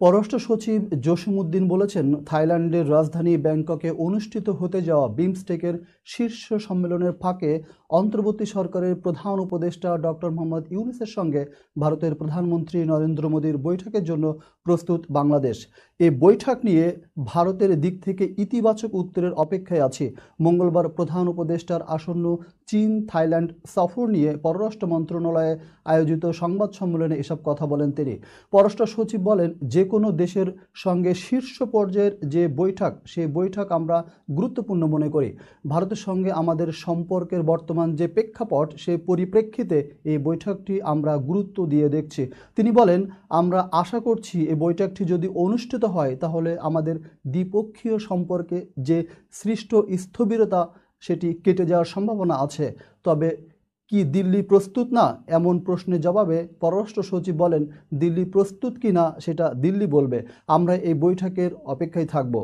পররাষ্ট্র সচিব জসিমউদ্দিন বলেছেন, থাইল্যান্ডের রাজধানী ব্যাংককে অনুষ্ঠিত হতে যাওয়া বিমস্টেকের শীর্ষ সম্মেলনের ফাঁকে অন্তর্বর্তী সরকারের প্রধান উপদেষ্টা ডক্টর মোহাম্মদ ইউনূসের সঙ্গে ভারতের প্রধানমন্ত্রী নরেন্দ্র মোদীর বৈঠকের জন্য প্রস্তুত বাংলাদেশ। এই বৈঠক নিয়ে ভারতের দিক থেকে ইতিবাচক উত্তরের অপেক্ষায় আছি। মঙ্গলবার প্রধান উপদেষ্টার আসন্ন চীন থাইল্যান্ড সফর নিয়ে পররাষ্ট্র মন্ত্রণালয়ে আয়োজিত সংবাদ সম্মেলনে এসব কথা বলেন তিনি। পররাষ্ট্র সচিব বলেন, যে কোনো দেশের সঙ্গে শীর্ষ পর্যায়ের যে বৈঠক, সেই বৈঠক আমরা গুরুত্বপূর্ণ মনে করি। ভারতের সঙ্গে আমাদের সম্পর্কের বর্তমান যে প্রেক্ষাপট, সেই পরিপ্রেক্ষিতে এই বৈঠকটি আমরা গুরুত্ব দিয়ে দেখছি। তিনি বলেন, আমরা আশা করছি এই বৈঠকটি যদি অনুষ্ঠিত হয় তাহলে আমাদের দ্বিপক্ষীয় সম্পর্কে যে সৃষ্ট স্থবিরতা সেটি কেটে যাওয়ার সম্ভাবনা আছে। তবে কি দিল্লি প্রস্তুত না? এমন প্রশ্নের জবাবে পররাষ্ট্র সচিব বলেন, দিল্লি প্রস্তুত কি না সেটা দিল্লি বলবে। আমরা এই বৈঠকের অপেক্ষায় থাকব।